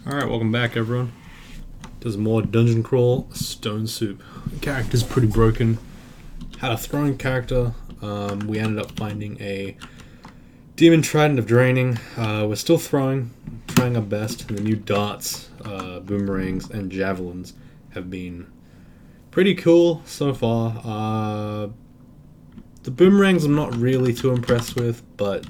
Alright, welcome back everyone. Does more dungeon crawl, stone soup. The character's pretty broken. Had a throwing character. We ended up finding a demon trident of draining. We're still throwing, trying our best. The new darts, boomerangs, and javelins have been pretty cool so far. The boomerangs I'm not really too impressed with, but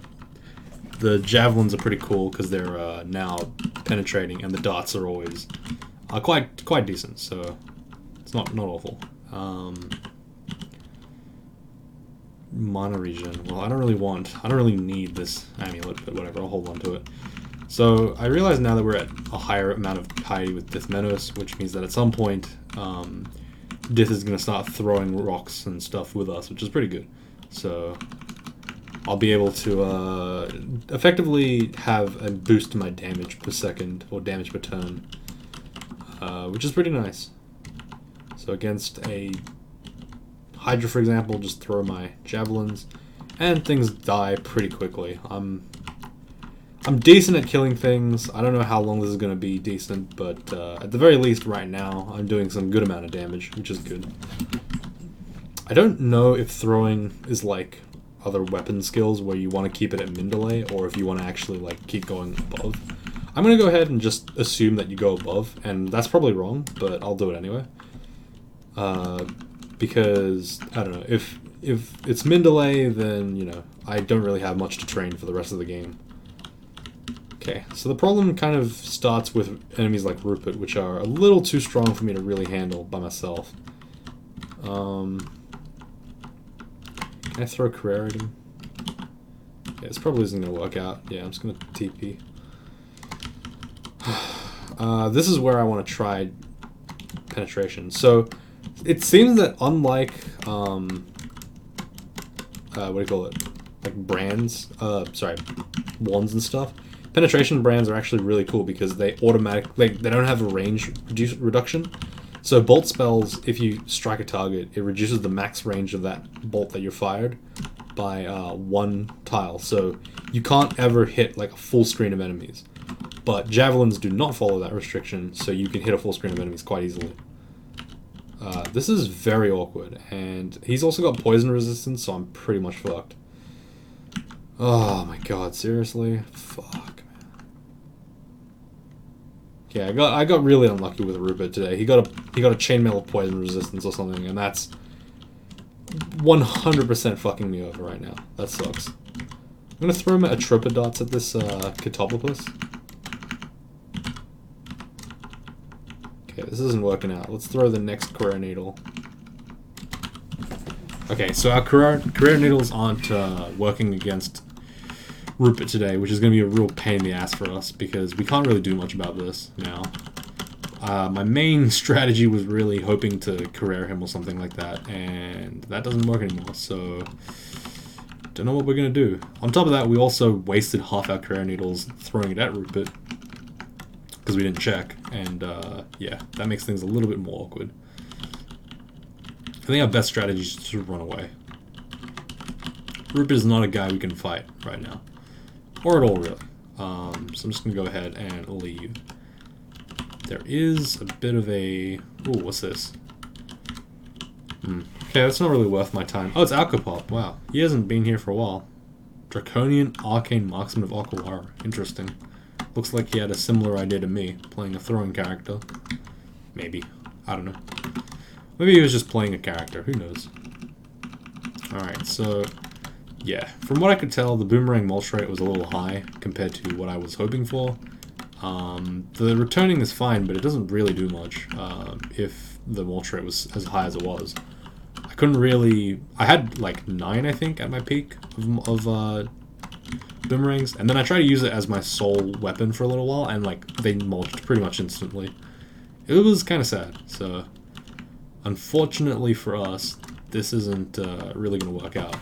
the javelins are pretty cool because they're now penetrating, and the darts are always quite decent. So it's not awful. Mana regen. Well, I don't really need this amulet, but whatever. I'll hold on to it. So I realize now that we're at a higher amount of piety with Demise, which means that at some point, Dith is going to start throwing rocks and stuff with us, which is pretty good. So I'll be able to effectively have a boost to my damage per second, or damage per turn, which is pretty nice. So against a Hydra, for example, just throw my javelins, and things die pretty quickly. I'm decent at killing things. I don't know how long this is going to be decent, but at the very least right now, I'm doing some good amount of damage, which is good. I don't know if throwing is like other weapon skills where you want to keep it at min-delay, or if you want to actually like keep going above. I'm going to go ahead and just assume that you go above, and that's probably wrong, but I'll do it anyway. Because, I don't know, if it's min-delay, then, you know, I don't really have much to train for the rest of the game. Okay, so the problem kind of starts with enemies like Rupert, which are a little too strong for me to really handle by myself. Can I throw Carrera at him? Yeah, this probably isn't going to work out. Yeah, I'm just going to TP. This is where I want to try penetration. So, it seems that unlike, what do you call it? Like brands, wands and stuff, penetration brands are actually really cool because they automatically, they don't have a range reduction. So bolt spells, if you strike a target, it reduces the max range of that bolt that you're fired by 1 tile. So you can't ever hit like a full screen of enemies. But javelins do not follow that restriction, so you can hit a full screen of enemies quite easily. This is very awkward, and he's also got poison resistance, so I'm pretty much fucked. Oh my god, seriously? Fuck, man. Yeah, I got really unlucky with Rupert today. He got a chainmail of poison resistance or something, and that's 100% fucking me over right now. That sucks. I'm gonna throw a Tropa Dots at this Catopopus. Okay, this isn't working out. Let's throw the next Career Needle. Okay, so our Career Needles aren't working against Rupert today, which is going to be a real pain in the ass for us, because we can't really do much about this now. My main strategy was really hoping to career him or something like that, and that doesn't work anymore, so don't know what we're going to do. On top of that, we also wasted half our Career Needles throwing it at Rupert, because we didn't check, and yeah, that makes things a little bit more awkward. I think our best strategy is to run away. Rupert is not a guy we can fight right now. Or at all, really. So I'm just going to go ahead and leave. There is a bit of a... Ooh, what's this? Okay, that's not really worth my time. Oh, it's Alcopop. Wow. He hasn't been here for a while. Draconian Arcane Marksman of Aquawara. Interesting. Looks like he had a similar idea to me, playing a throwing character. Maybe. I don't know. Maybe he was just playing a character. Who knows? Alright, so... yeah, from what I could tell, the Boomerang mulch rate was a little high compared to what I was hoping for. The returning is fine, but it doesn't really do much if the mulch rate was as high as it was. I couldn't really... I had like 9, I think, at my peak of boomerangs, and then I tried to use it as my sole weapon for a little while, and like they mulched pretty much instantly. It was kind of sad, so unfortunately for us, this isn't really going to work out.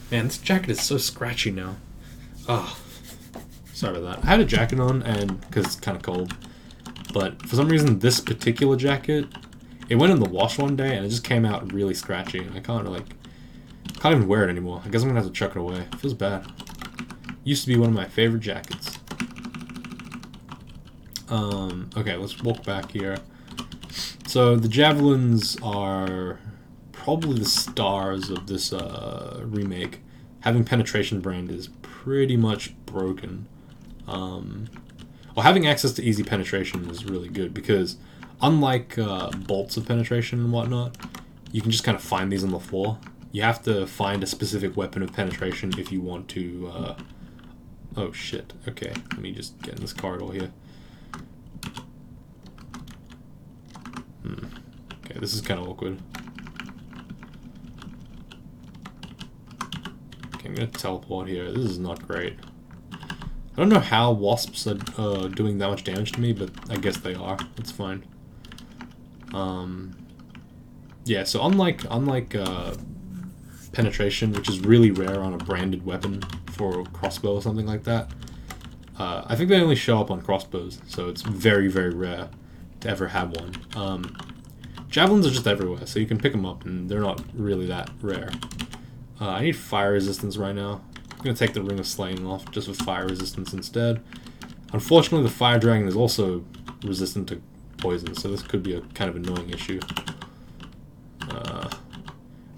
Man, this jacket is so scratchy now. Ah, sorry about that. I had a jacket on, and because it's kind of cold, but for some reason this particular jacket, it went in the wash one day, and it just came out really scratchy. I can't even wear it anymore. I guess I'm gonna have to chuck it away. It feels bad. Used to be one of my favorite jackets. Okay, let's walk back here. So the javelins are probably the stars of this remake. Having penetration brand is pretty much broken. Well, having access to easy penetration is really good because unlike bolts of penetration and whatnot, you can just kind of find these on the floor. You have to find a specific weapon of penetration if you want to... Oh shit, okay, let me just get in this corridor here. Okay, this is kind of awkward. Okay, I'm gonna teleport here. This is not great. I don't know how wasps are doing that much damage to me, but I guess they are. It's fine. Yeah, so unlike penetration, which is really rare on a branded weapon for a crossbow or something like that, I think they only show up on crossbows, so it's very, very rare to ever have one. Javelins are just everywhere, so you can pick them up, and they're not really that rare. I need fire resistance right now. I'm going to take the Ring of Slaying off, just with fire resistance instead. Unfortunately, the Fire Dragon is also resistant to poison, so this could be a kind of annoying issue. I'm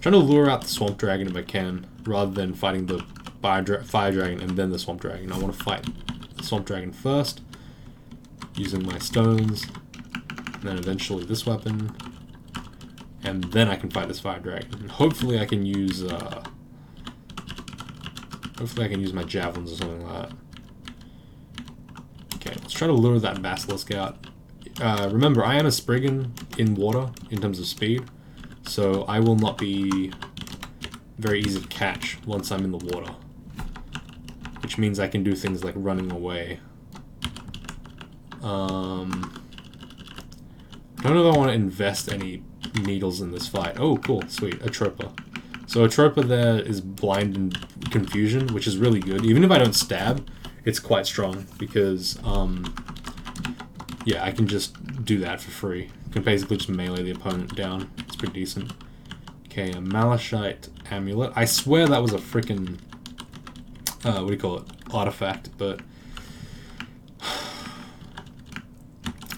trying to lure out the Swamp Dragon if I can, rather than fighting the Fire Dragon and then the Swamp Dragon. I want to fight the Swamp Dragon first, using my stones, and then eventually this weapon, and then I can fight this Fire Dragon. And hopefully I can use my javelins or something like that. Okay, let's try to lure that Basilisk out. Remember, I am a Spriggan in water in terms of speed, so I will not be very easy to catch once I'm in the water, which means I can do things like running away. I don't know if I want to invest any needles in this fight. Oh, cool, sweet, a Tropa. So a Tropa there is blind and confusion, which is really good. Even if I don't stab, it's quite strong because, yeah, I can just do that for free. You can basically just melee the opponent down. It's pretty decent. Okay, a Malachite Amulet. I swear that was a freaking, what do you call it? Artifact, but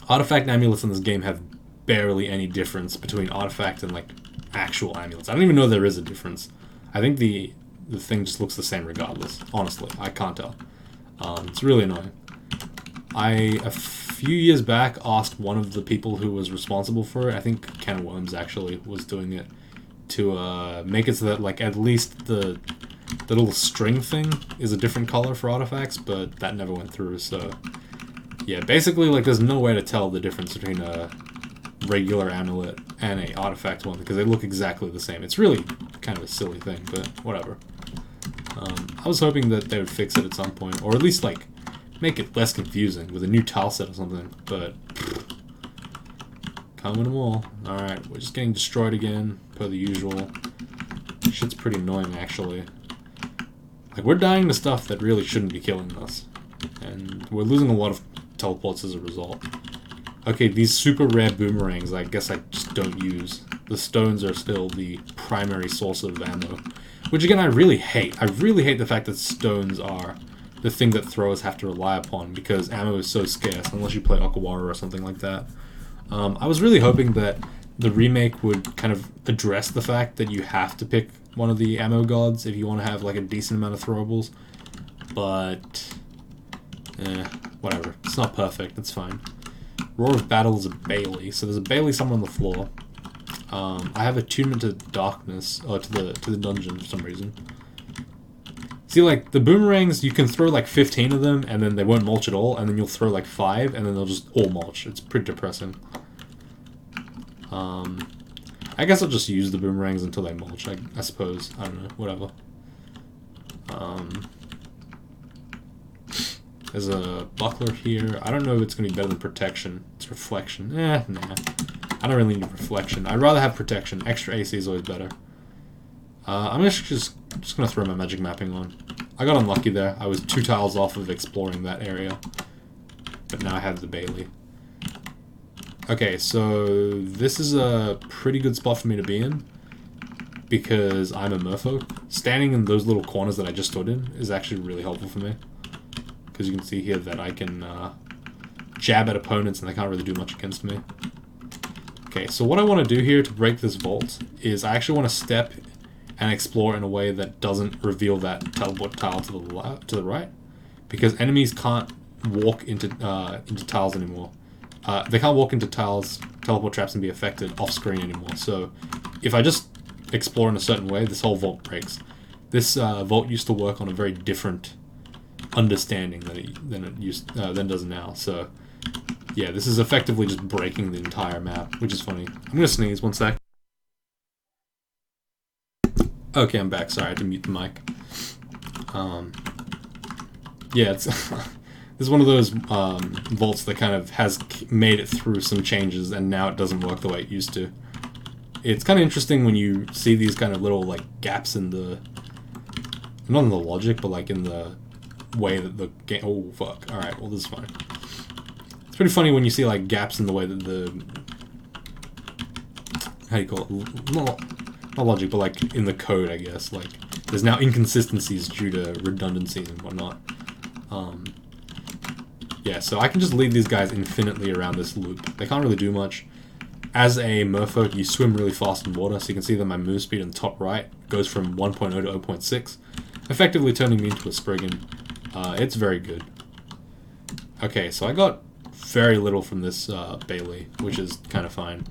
artifact amulets in this game have barely any difference between artifact and like actual amulets. I don't even know there is a difference. I think the thing just looks the same regardless. Honestly, I can't tell. It's really annoying. A few years back, asked one of the people who was responsible for it, I think Ken Worms actually was doing it, to make it so that like at least the little string thing is a different color for artifacts, but that never went through, so yeah, basically like there's no way to tell the difference between a regular amulet and a artifact one because they look exactly the same. It's really kind of a silly thing, but whatever. I was hoping that they would fix it at some point, or at least like make it less confusing with a new tile set or something, but can't win them all. Alright, we're just getting destroyed again, per the usual. Shit's pretty annoying, actually. Like, we're dying to stuff that really shouldn't be killing us, and we're losing a lot of teleports as a result. Okay, these super rare boomerangs, I guess I just don't use. The stones are still the primary source of ammo, which again I really hate. I really hate the fact that stones are the thing that throwers have to rely upon because ammo is so scarce unless you play Okawara or something like that. I was really hoping that the remake would kind of address the fact that you have to pick one of the ammo gods if you want to have like a decent amount of throwables, but whatever. It's not perfect. It's fine. Roar of Battle is a Bailey, so there's a Bailey somewhere on the floor. I have attunement to darkness, or to the dungeon for some reason. See, like, the boomerangs, you can throw like 15 of them, and then they won't mulch at all, and then you'll throw like 5, and then they'll just all mulch. It's pretty depressing. I guess I'll just use the boomerangs until they mulch, I suppose. I don't know, whatever. There's a buckler here. I don't know if it's going to be better than protection. It's reflection. Nah. I don't really need reflection. I'd rather have protection. Extra AC is always better. I'm just going to throw my magic mapping on. I got unlucky there. I was 2 tiles off of exploring that area. But now I have the Bailey. Okay, so this is a pretty good spot for me to be in, because I'm a merfolk. Standing in those little corners that I just stood in is actually really helpful for me, because you can see here that I can jab at opponents and they can't really do much against me. Okay, so what I want to do here to break this vault is I actually want to step and explore in a way that doesn't reveal that teleport tile to the right, because enemies can't walk into tiles anymore. They can't walk into tiles, teleport traps, and be affected off screen anymore. So if I just explore in a certain way, this whole vault breaks. This vault used to work on a very different understanding than it does now. So yeah, this is effectively just breaking the entire map, which is funny. I'm gonna sneeze, one sec. Okay, I'm back. Sorry, I had to mute the mic. Yeah, it's this is one of those vaults that kind of has made it through some changes, and now it doesn't work the way it used to. It's kind of interesting when you see these kind of little like gaps in the, not in the logic, but like in the way that the game. Oh fuck! All right, well this is fine. It's pretty funny when you see like gaps in the way that the, how do you call it? Not logic, but like in the code, I guess. Like there's now inconsistencies due to redundancies and whatnot. Yeah, so I can just lead these guys infinitely around this loop. They can't really do much. As a merfolk, you swim really fast in water, so you can see that my move speed in the top right goes from 1.0 to 0.6, effectively turning me into a Spriggan. It's very good. Okay, so I got very little from this Bailey, which is kind of fine.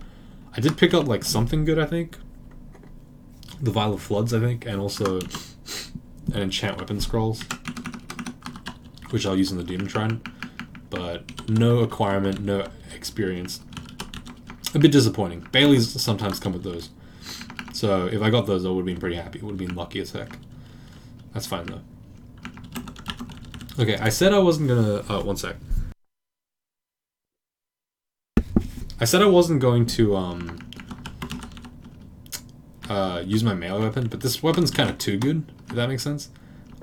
I did pick up like something good, I think. The Vial of Floods, I think, and also an enchant weapon scrolls, which I'll use in the Demon Trident, but no acquirement, no experience. A bit disappointing. Baileys sometimes come with those, so if I got those, I would have been pretty happy. It would have been lucky as heck. That's fine though. Okay, I said I wasn't gonna. One sec. I said I wasn't going to use my melee weapon, but this weapon's kind of too good, if that makes sense.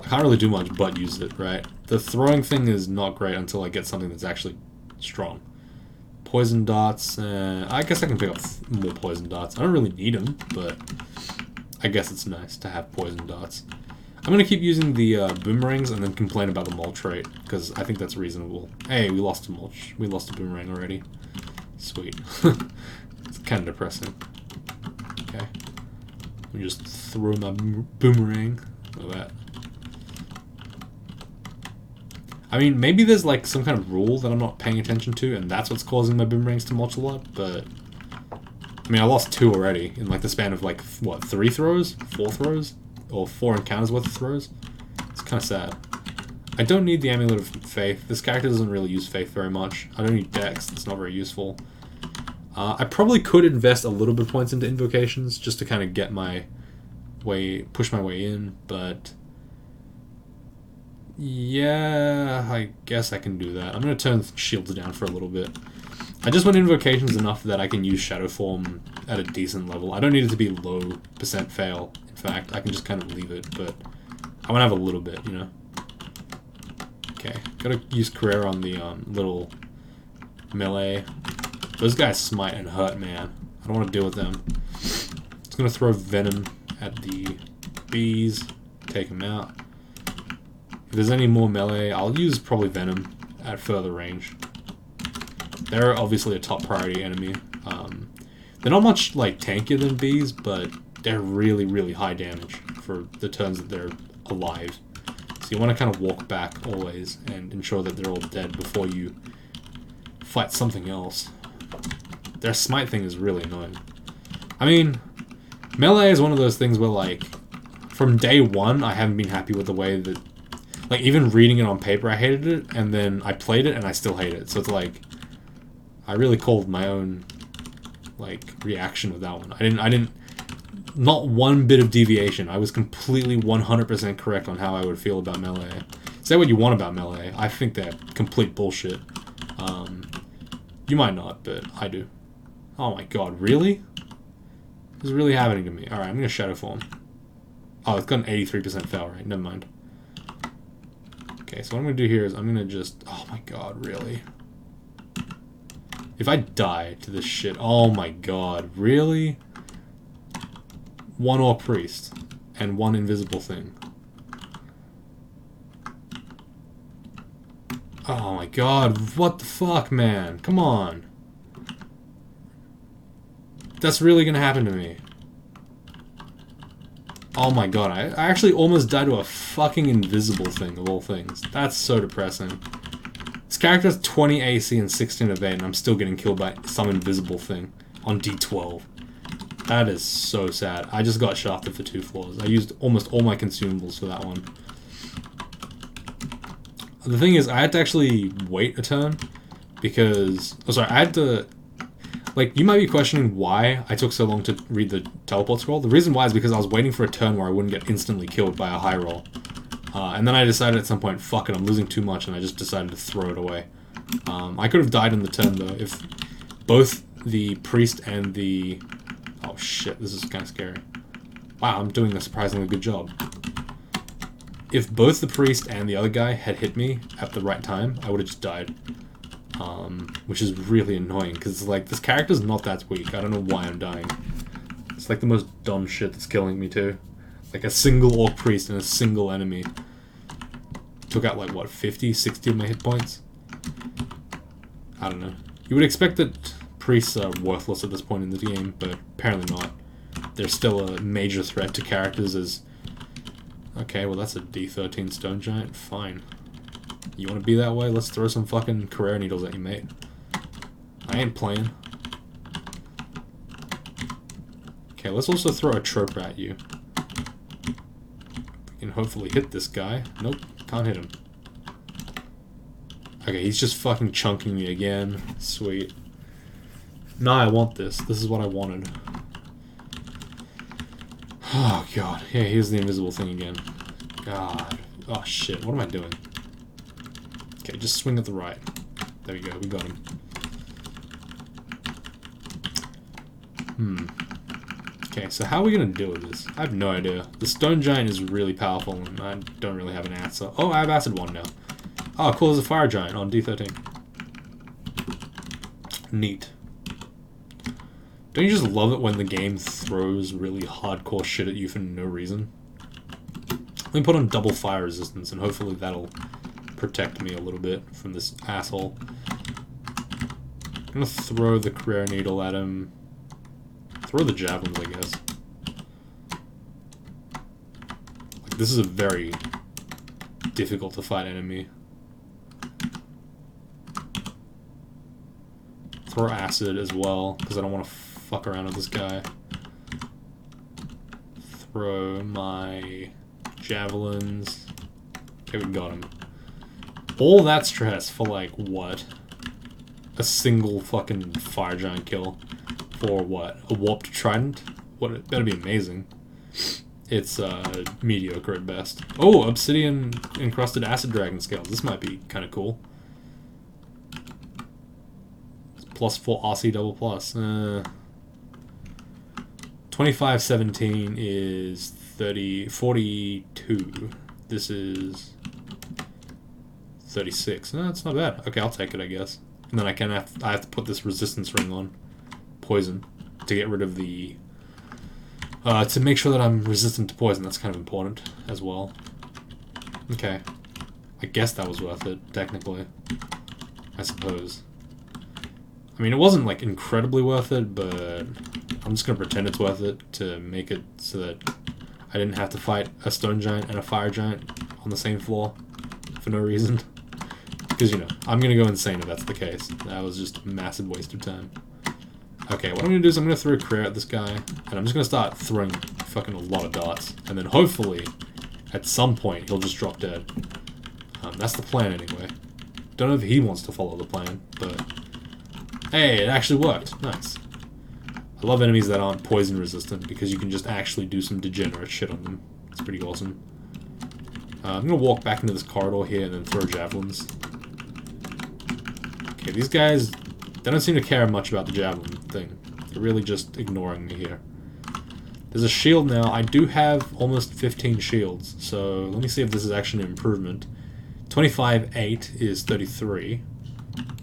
I can't really do much but use it, right? The throwing thing is not great until I get something that's actually strong. Poison darts, I guess I can pick up more poison darts. I don't really need them, but I guess it's nice to have poison darts. I'm going to keep using the boomerangs and then complain about the mulch rate, because I think that's reasonable. Hey, we lost a mulch. We lost a boomerang already. Sweet. It's kind of depressing. Okay. Let me just throw my boomerang. Look at that. I mean, maybe there's like some kind of rule that I'm not paying attention to, and that's what's causing my boomerangs to mulch a lot, but I mean, I lost 2 already in like the span of like, what, 3 throws? 4 throws? Or 4 encounters worth of throws? It's kind of sad. I don't need the Amulet of Faith. This character doesn't really use Faith very much. I don't need Dex. It's not very useful. I probably could invest a little bit of points into invocations just to kind of get my way, push my way in, but yeah, I guess I can do that. I'm going to turn shields down for a little bit. I just want invocations enough that I can use Shadow Form at a decent level. I don't need it to be low % fail. In fact, I can just kind of leave it, but I want to have a little bit, you know? Okay, gotta use Career on the little melee. Those guys smite and hurt, man. I don't want to deal with them. Just gonna throw Venom at the bees, take them out. If there's any more melee, I'll use probably Venom at further range. They're obviously a top priority enemy. They're not much like tankier than bees, but they're really, really high damage for the turns that they're alive. So you want to kind of walk back always and ensure that they're all dead before you fight something else. Their smite thing is really annoying. I mean, melee is one of those things where, like, from day one, I haven't been happy with the way that, like, even reading it on paper, I hated it, and then I played it and I still hate it. So it's like, I really called my own, like, reaction with that one. I didn't, not one bit of deviation. I was completely 100% correct on how I would feel about melee. Say what you want about melee. I think they're complete bullshit. You might not, but I do. Oh my god, really? This is really happening to me. Alright, I'm gonna Shadow Form. Oh, it's got an 83% fail rate. Never mind. Okay, so what I'm gonna do here is I'm gonna just... Oh my god, really? If I die to this shit... Oh my god, really? 1 Orc Priest and 1 invisible thing. Oh my god, what the fuck, man? Come on. That's really gonna happen to me. Oh my god, I actually almost died to a fucking invisible thing, of all things. That's so depressing. This character has 20 AC and 16 evade, and I'm still getting killed by some invisible thing on D12. That is so sad. I just got shafted for 2 floors. I used almost all my consumables for that one. The thing is, I had to actually wait a turn because... Oh, sorry, I had to... Like, you might be questioning why I took so long to read the teleport scroll. The reason why is because I was waiting for a turn where I wouldn't get instantly killed by a high roll. And then I decided at some point, fuck it, I'm losing too much, and I just decided to throw it away. I could have died in the turn, though, if both the priest and the... Oh shit, this is kind of scary. Wow, I'm doing a surprisingly good job. If both the priest and the other guy had hit me at the right time, I would have just died. Which is really annoying, because like, this character's not that weak. I don't know why I'm dying. It's like the most dumb shit that's killing me too. Like a single orc priest and a single enemy took out like, what, 50, 60 of my hit points? I don't know. You would expect that priests are worthless at this point in the game, but apparently not. They're still a major threat to characters as... Okay, well that's a D13 stone giant. Fine. You want to be that way? Let's throw some fucking career needles at you, mate. I ain't playing. Okay, let's also throw a trope at you. We can hopefully hit this guy. Nope, can't hit him. Okay, he's just fucking chunking me again. Sweet. Nah, I want this. This is what I wanted. Oh god. Yeah, here's the invisible thing again. God. Oh shit, what am I doing? Okay, just swing at the right. There we go, we got him. Okay, so how are we gonna deal with this? I have no idea. The stone giant is really powerful, and I don't really have an answer. Oh, I have acid one now. Oh, cool, there's a fire giant on D13. Neat. Don't you just love it when the game throws really hardcore shit at you for no reason? Let me put on double fire resistance, and hopefully that'll protect me a little bit from this asshole. I'm gonna throw the career needle at him. Throw the javelins, I guess. Like, this is a very difficult to fight enemy. Throw acid as well, because I don't want to fuck around with this guy. Throw my javelins. Okay, we got him. All that stress for, like, what? A single fucking fire giant kill. For what? A warped trident? What? That'd be amazing. It's mediocre at best. Oh, obsidian encrusted acid dragon scales. This might be kind of cool. +4 RC double plus. 2517 is 42. This is 36. No, that's not bad. Okay, I'll take it, I guess. And then I have to put this resistance ring on. Poison. To get rid of the... to make sure that I'm resistant to poison. That's kind of important as well. Okay. I guess that was worth it, technically. I suppose. I mean, it wasn't, like, incredibly worth it, but I'm just gonna pretend it's worth it to make it so that I didn't have to fight a stone giant and a fire giant on the same floor for no reason. Because, you know, I'm gonna go insane if that's the case. That was just a massive waste of time. Okay, what I'm gonna do is I'm gonna throw a career at this guy, and I'm just gonna start throwing fucking a lot of darts. And then hopefully, at some point, he'll just drop dead. That's the plan anyway. Don't know if he wants to follow the plan, but... Hey, it actually worked. Nice. I love enemies that aren't poison resistant, because you can just actually do some degenerate shit on them. It's pretty awesome. I'm gonna walk back into this corridor here and then throw javelins. Okay, these guys, they don't seem to care much about the javelin thing. They're really just ignoring me here. There's a shield now. I do have almost 15 shields, so let me see if this is actually an improvement. 25-8 is 33,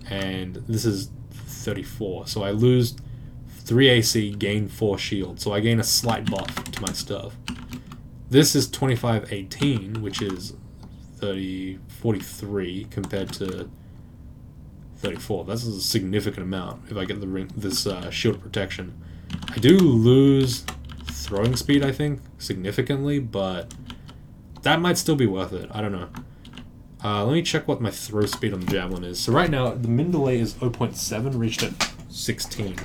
and this is 34. So I lose 3 AC, gain 4 shield, so I gain a slight buff to my stuff. This is 25-18, which is 43 compared to 34. That's a significant amount if I get the this shield of protection. I do lose throwing speed, I think, significantly, but that might still be worth it. I don't know. Let me check what my throw speed on the javelin is. So right now, the min delay is 0.7, reached at 16.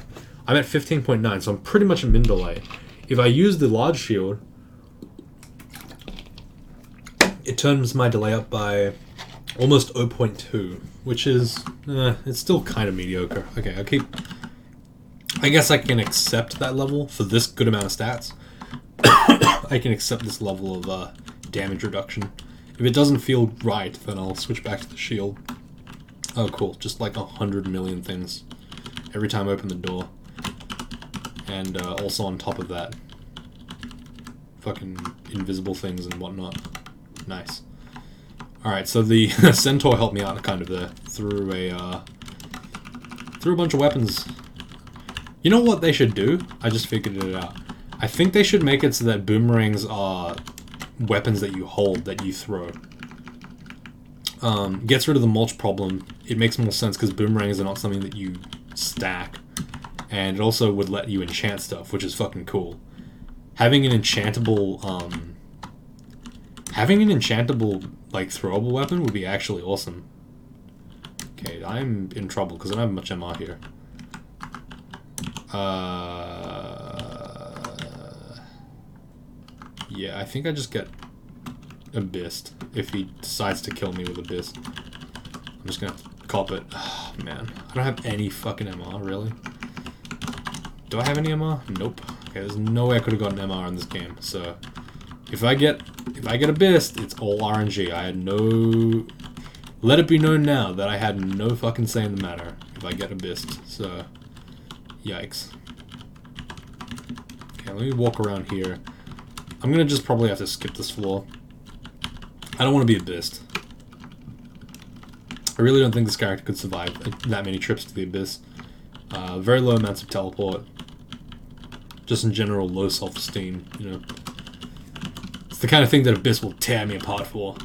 I'm at 15.9, so I'm pretty much a min delay. If I use the large shield, it turns my delay up by almost 0.2, which is, it's still kind of mediocre. Okay, I guess I can accept that level for this good amount of stats. I can accept this level of damage reduction. If it doesn't feel right, then I'll switch back to the shield. Oh, cool. Just like 100 million things every time I open the door. And also on top of that, fucking invisible things and whatnot. Nice. Alright, so the centaur helped me out kind of there. Through a bunch of weapons. You know what they should do? I just figured it out. I think they should make it so that boomerangs are weapons that you hold, that you throw. Gets rid of the mulch problem. It makes more sense because boomerangs are not something that you stack. And it also would let you enchant stuff, which is fucking cool. Having an enchantable, like, throwable weapon would be actually awesome. Okay, I'm in trouble because I don't have much MR here. Yeah, I think I just get Abyssed if he decides to kill me with Abyss. I'm just gonna cop it. Oh, man, I don't have any fucking MR, really. Do I have any MR? Nope. Okay, there's no way I could have gotten MR in this game. So if I get Abyssed, it's all RNG. I had no. Let it be known now that I had no fucking say in the matter if I get Abyssed. So yikes. Okay, let me walk around here. I'm gonna just probably have to skip this floor. I don't want to be Abyssed. I really don't think this character could survive that many trips to the Abyss. Very low amounts of teleport. Just in general, low self-esteem, you know. It's the kind of thing that Abyss will tear me apart for.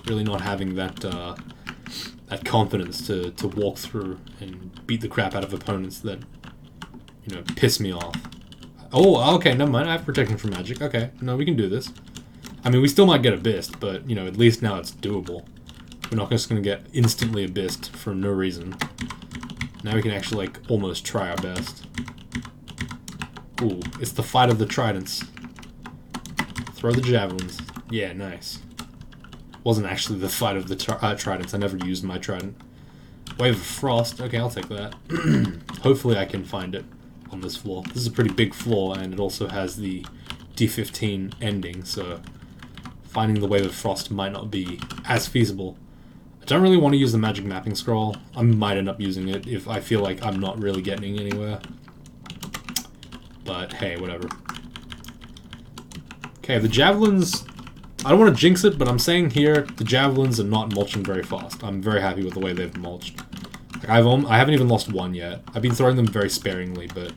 Really not having that that confidence to walk through and beat the crap out of opponents that, you know, piss me off. Oh, okay, never mind. I have protection from magic. Okay, no, we can do this. I mean, we still might get Abyssed, but, you know, at least now it's doable. We're not just going to get instantly Abyssed for no reason. Now we can actually, like, almost try our best. Ooh, it's the fight of the tridents. Throw the javelins. Yeah, nice. Wasn't actually the fight of the tridents. I never used my trident. Wave of Frost. Okay, I'll take that. Hopefully I can find it on this floor. This is a pretty big floor, and it also has the D15 ending, so finding the Wave of Frost might not be as feasible. I don't really want to use the magic mapping scroll. I might end up using it if I feel like I'm not really getting anywhere. But hey, whatever. Okay, the javelins, I don't want to jinx it, but I'm saying here the javelins are not mulching very fast. I'm very happy with the way they've mulched. Like, I haven't even lost one yet. I've been throwing them very sparingly, but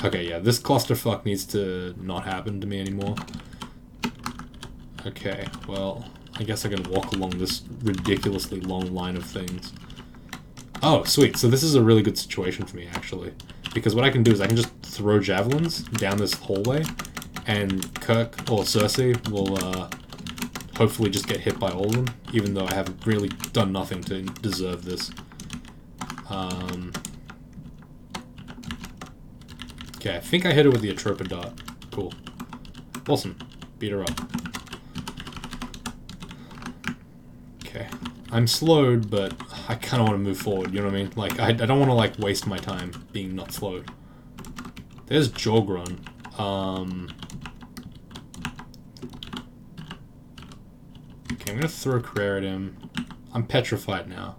okay, yeah, this clusterfuck needs to not happen to me anymore. Okay, well, I guess I can walk along this ridiculously long line of things. Oh, sweet. So this is a really good situation for me, actually. Because what I can do is I can just throw javelins down this hallway, and Kirk, or Cersei, will hopefully just get hit by all of them, even though I haven't really done nothing to deserve this. Okay, I think I hit her with the Atropa Dart. Cool. Awesome. Beat her up. Okay. I'm slowed, but I kind of want to move forward, you know what I mean? Like, I don't want to, like, waste my time being not slowed. There's Jorgrun. Okay, I'm gonna throw a career at him. I'm petrified now.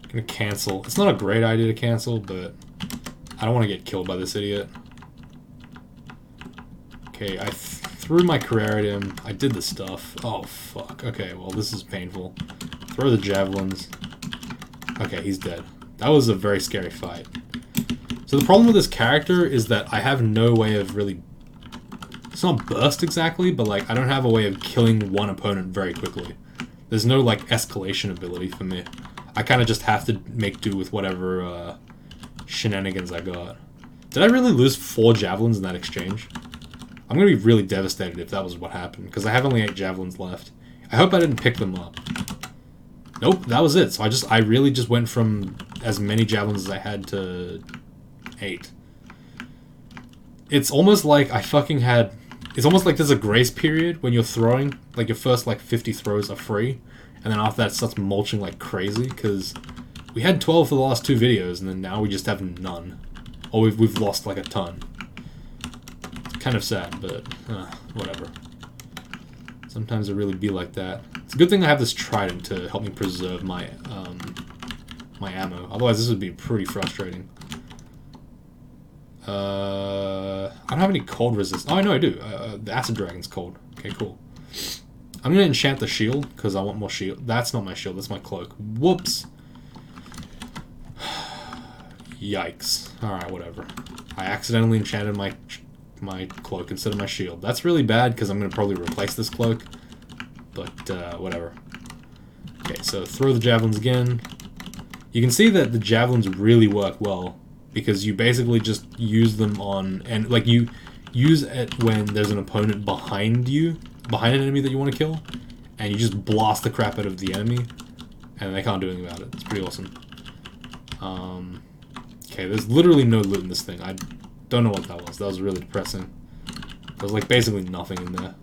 I'm gonna cancel. It's not a great idea to cancel, but I don't want to get killed by this idiot. Okay, I threw my career at him. I did the stuff. Oh, fuck. Okay, well, this is painful. Throw the javelins. Okay, he's dead. That was a very scary fight. So the problem with this character is that I have no way of really... It's not burst exactly, but, like, I don't have a way of killing one opponent very quickly. There's no, like, escalation ability for me. I kind of just have to make do with whatever shenanigans I got. Did I really lose 4 javelins in that exchange? I'm going to be really devastated if that was what happened, because I have only 8 javelins left. I hope I didn't pick them up. Nope, that was it. So I really just went from as many javelins as I had to 8. It's almost like I fucking had... It's almost like there's a grace period when you're throwing. Like, your first, like, 50 throws are free. And then after that, it starts mulching like crazy, because we had 12 for the last 2 videos, and then now we just have none. Or we've lost, like, a ton. It's kind of sad, but whatever. Sometimes it really be like that. It's a good thing I have this trident to help me preserve my my ammo. Otherwise, this would be pretty frustrating. I don't have any cold resist. Oh, I know I do. The acid dragon's cold. Okay, cool. I'm gonna enchant the shield because I want more shield. That's not my shield. That's my cloak. Whoops. Yikes. All right, whatever. I accidentally enchanted my cloak instead of my shield. That's really bad because I'm gonna probably replace this cloak. But whatever. Okay, so throw the javelins again. You can see that the javelins really work well, because you basically just use them on, and like you use it when there's an opponent behind you, behind an enemy that you want to kill, and you just blast the crap out of the enemy, and they can't do anything about it. It's pretty awesome. Okay, there's literally no loot in this thing. I don't know what that was. That was really depressing. There's like basically nothing in there.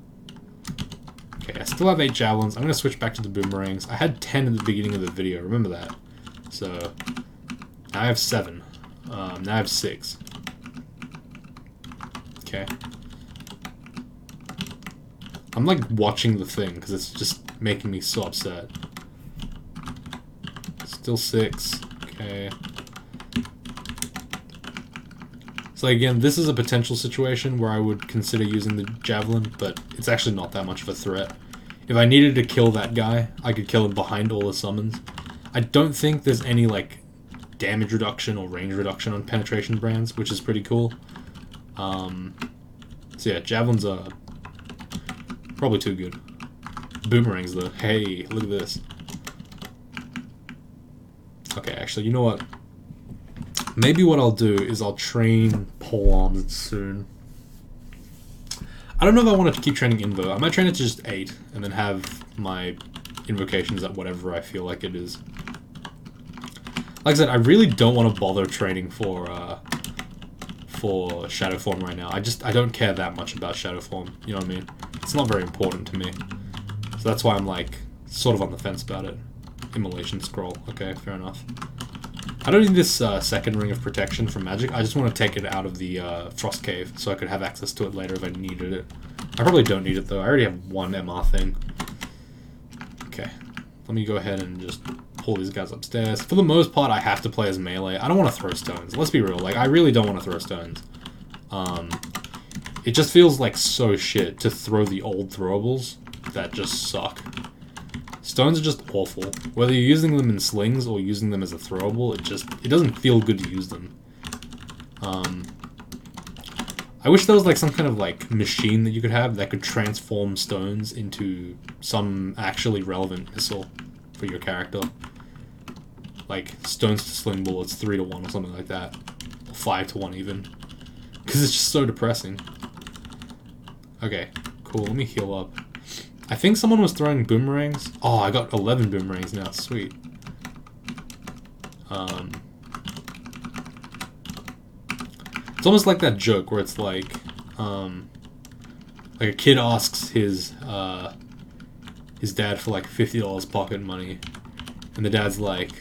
Okay, I still have 8 javelins. I'm going to switch back to the boomerangs. I had 10 in the beginning of the video, remember that. So, now I have 7. Now I have 6. Okay. I'm like watching the thing, because it's just making me so upset. Still 6. Okay. So again, this is a potential situation where I would consider using the javelin, but it's actually not that much of a threat. If I needed to kill that guy, I could kill him behind all the summons. I don't think there's any like damage reduction or range reduction on penetration brands, which is pretty cool. So yeah, javelins are probably too good. Boomerangs though, hey, look at this. Okay, actually, you know what? Maybe what I'll do is I'll train polearms soon. I don't know if I want to keep training Invo. I might train it to just 8, and then have my invocations at whatever I feel like it is. Like I said, I really don't want to bother training for Shadow Form right now. I don't care that much about Shadow Form, you know what I mean? It's not very important to me. So that's why I'm like, sort of on the fence about it. Immolation Scroll, okay, fair enough. I don't need this second ring of protection from magic. I just want to take it out of the Frost Cave so I could have access to it later if I needed it. I probably don't need it though. I already have 1 MR thing. Okay, let me go ahead and just pull these guys upstairs. For the most part, I have to play as melee. I don't want to throw stones. Let's be real. Like, I really don't want to throw stones. It just feels like so shit to throw the old throwables that just suck. Stones are just awful. Whether you're using them in slings or using them as a throwable, it doesn't feel good to use them. I wish there was like some kind of like machine that you could have that could transform stones into some actually relevant missile for your character. Like stones to sling bullets 3 to 1 or something like that. Or 5 to 1 even. Because it's just so depressing. Okay, cool, let me heal up. I think someone was throwing boomerangs. Oh, I got 11 boomerangs now. Sweet. It's almost like that joke where it's like a kid asks his dad for like $50 pocket money, and the dad's like,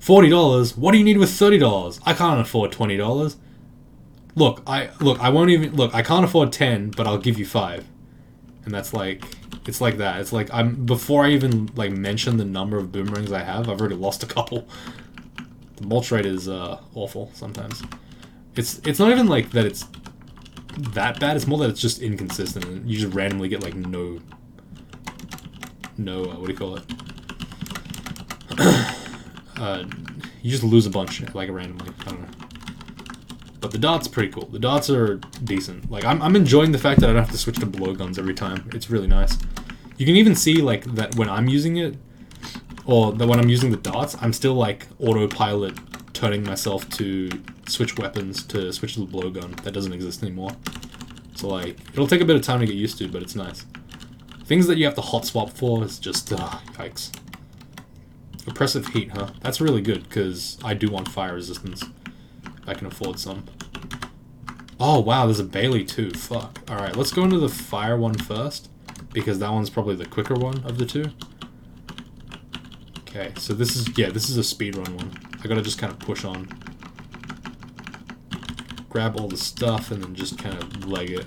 $40? What do you need with $30? I can't afford $20. Look, I won't even look. I can't afford 10, but I'll give you 5. And that's like, it's like that. It's like before I even like mention the number of boomerangs I have, I've already lost a couple. The mulch rate is awful sometimes. It's not even like that it's that bad. It's more that it's just inconsistent. And you just randomly get like no what do you call it? You just lose a bunch like randomly. I don't know. But the darts are pretty cool. The darts are decent. Like I'm enjoying the fact that I don't have to switch to blowguns every time. It's really nice. You can even see like that when I'm using it, or that when I'm using the darts, I'm still like autopilot turning myself to switch weapons to switch to the blowgun. That doesn't exist anymore. So like, it'll take a bit of time to get used to, but it's nice. Things that you have to hot swap for is just, yikes. Oppressive heat, huh? That's really good, because I do want fire resistance. If I can afford some. Oh wow, there's a Bailey too, fuck. Alright, let's go into the fire one first, because that one's probably the quicker one of the two. Okay, so this is, yeah, this is a speedrun one. I gotta just kind of push on. Grab all the stuff and then just kind of leg it.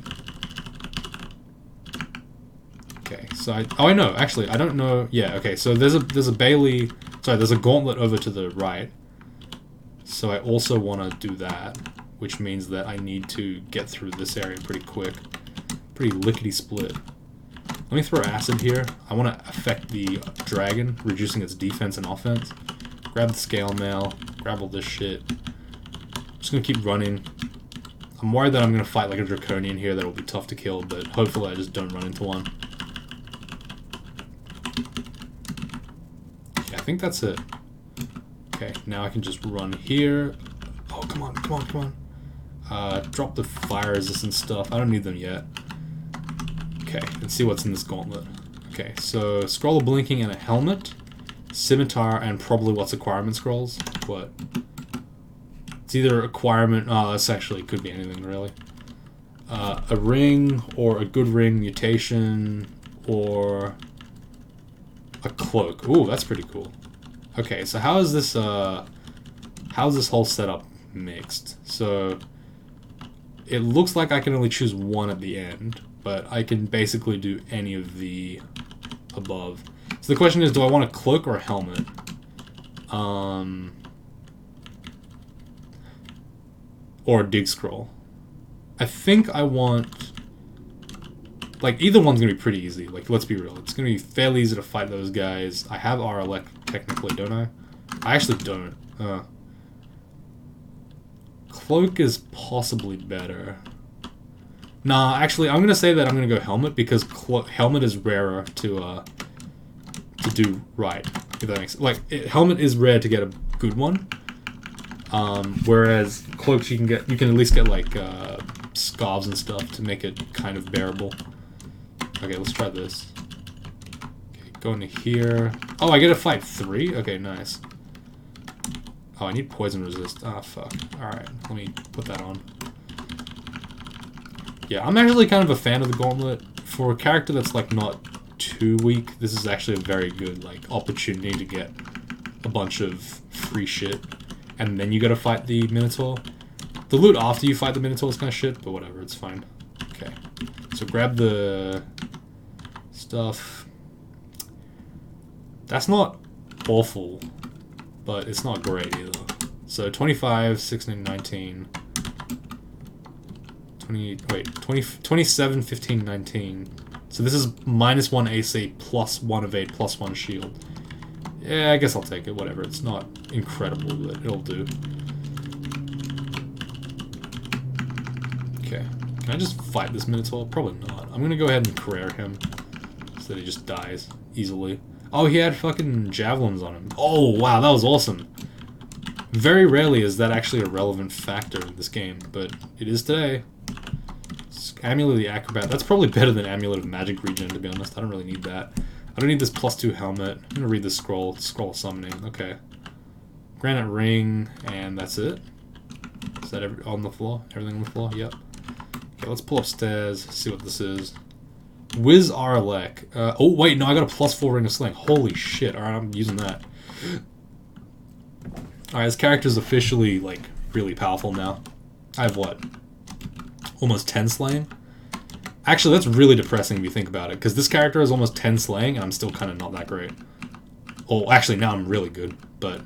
Okay, so I know, actually, I don't know, yeah, okay, so there's a Bailey, sorry, there's a gauntlet over to the right. So I also want to do that, which means that I need to get through this area pretty quick. Pretty lickety-split. Let me throw acid here. I want to affect the dragon, reducing its defense and offense. Grab the scale mail, grab all this shit. Just gonna keep running. I'm worried that I'm gonna fight like a draconian here that'll be tough to kill, but hopefully I just don't run into one. Yeah, I think that's it. Okay, now I can just run here. Oh, come on, come on, come on. Drop the fire resistant stuff. I don't need them yet. Okay, let's see what's in this gauntlet. Okay, so scroll of blinking and a helmet, scimitar, and probably what's acquirement scrolls. What? It's either acquirement. Oh, this actually could be anything really. A ring or a good ring mutation or a cloak. Ooh, that's pretty cool. Okay, so how is this whole setup mixed? So it looks like I can only choose one at the end, but I can basically do any of the above. So the question is, do I want a cloak or a helmet? Or a dig scroll. I think I want, like, either one's gonna be pretty easy. Like, let's be real. It's gonna be fairly easy to fight those guys. I have RLX technically, don't I? I actually don't. Cloak is possibly better. Nah, actually, I'm gonna say that I'm gonna go helmet because helmet is rarer to do right. If that makes sense. Like, helmet is rare to get a good one. Whereas cloaks you can at least get like scarves and stuff to make it kind of bearable. Okay, let's try this. Okay, go into here. Oh, I get to fight 3? Okay, nice. Oh, I need poison resist. Ah, fuck. Alright, let me put that on. Yeah, I'm actually kind of a fan of the gauntlet. For a character that's like not too weak, this is actually a very good like opportunity to get a bunch of free shit. And then you gotta fight the Minotaur. The loot after you fight the Minotaur is kind of shit, but whatever, it's fine. Okay, so grab the stuff. That's not awful, but it's not great either. So 25, 16, 19, 20, wait, 20, 27, 15, 19. So this is -1 AC, +1 evade, +1 shield. Yeah, I guess I'll take it, whatever. It's not incredible, but it'll do. Okay. Can I just fight this Minotaur? Probably not. I'm gonna go ahead and career him so that he just dies easily. Oh, he had fucking javelins on him. Oh, wow, that was awesome. Very rarely is that actually a relevant factor in this game, but it is today. Amulet of the Acrobat. That's probably better than Amulet of Magic Regen, to be honest. I don't really need that. I don't need this +2 helmet. I'm gonna read the scroll. Scroll summoning. Okay. Granite ring, and that's it. Is that on the floor? Everything on the floor? Yep. Okay, let's pull upstairs, see what this is. Wiz Aralek. Oh, wait, no, I got a +4 ring of sling. Holy shit. Alright, I'm using that. Alright, this character's officially, like, really powerful now. I have what? Almost 10 slaying? Actually, that's really depressing if you think about it, because this character has almost 10 slaying, and I'm still kind of not that great. Oh, actually, now I'm really good, but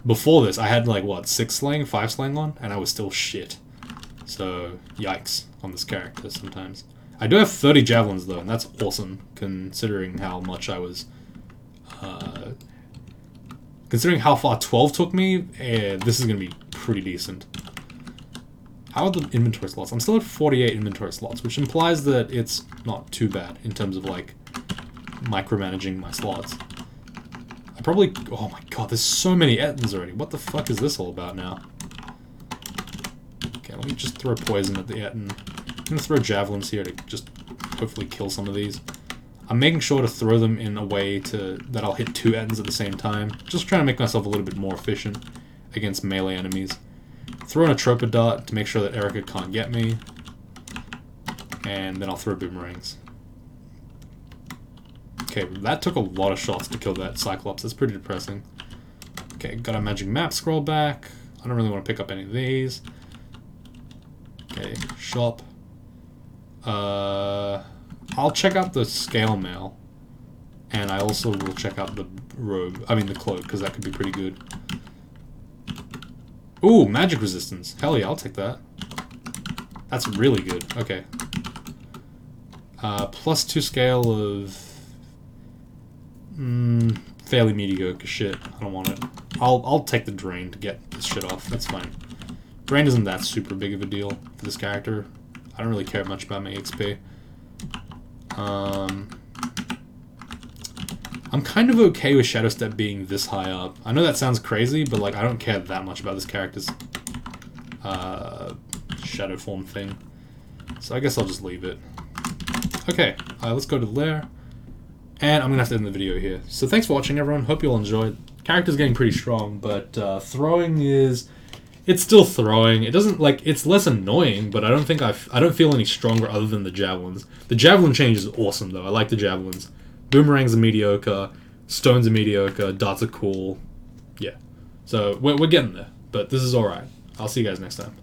before this, I had, like, what, 6 slaying, 5 slaying on, and I was still shit. So, yikes on this character sometimes. I do have 30 javelins, though, and that's awesome, considering how much I was... considering how far 12 took me, this is going to be pretty decent. How are the inventory slots? I'm still at 48 inventory slots, which implies that it's not too bad in terms of, like, micromanaging my slots. I probably... Oh my god, there's so many Ettins already. What the fuck is this all about now? Okay, let me just throw poison at the Ettin. I'm gonna throw javelins here to just hopefully kill some of these. I'm making sure to throw them in a way that I'll hit 2 Ettins at the same time. Just trying to make myself a little bit more efficient against melee enemies. Throw in a Tropa Dart to make sure that Erica can't get me. And then I'll throw boomerangs. Okay, that took a lot of shots to kill that Cyclops. That's pretty depressing. Okay, got a magic map scroll back. I don't really want to pick up any of these. Okay, shop. I'll check out the scale mail. And I also will check out the robe. I mean the cloak, because that could be pretty good. Ooh, magic resistance. Hell yeah, I'll take that. That's really good. Okay. +2 scale of... fairly mediocre shit. I don't want it. I'll take the drain to get this shit off. That's fine. Drain isn't that super big of a deal for this character. I don't really care much about my XP. I'm kind of okay with Shadow Step being this high up. I know that sounds crazy, but like I don't care that much about this character's shadow form thing. So I guess I'll just leave it. Okay, let's go to the lair. And I'm gonna have to end the video here. So thanks for watching, everyone. Hope you all enjoyed. Character's getting pretty strong, but throwing is... It's still throwing. It doesn't, like, it's less annoying, but I don't think I don't feel any stronger other than the javelins. The javelin change is awesome, though. I like the javelins. Boomerangs are mediocre. Stones are mediocre. Darts are cool. Yeah. So we're getting there, but this is alright. I'll see you guys next time.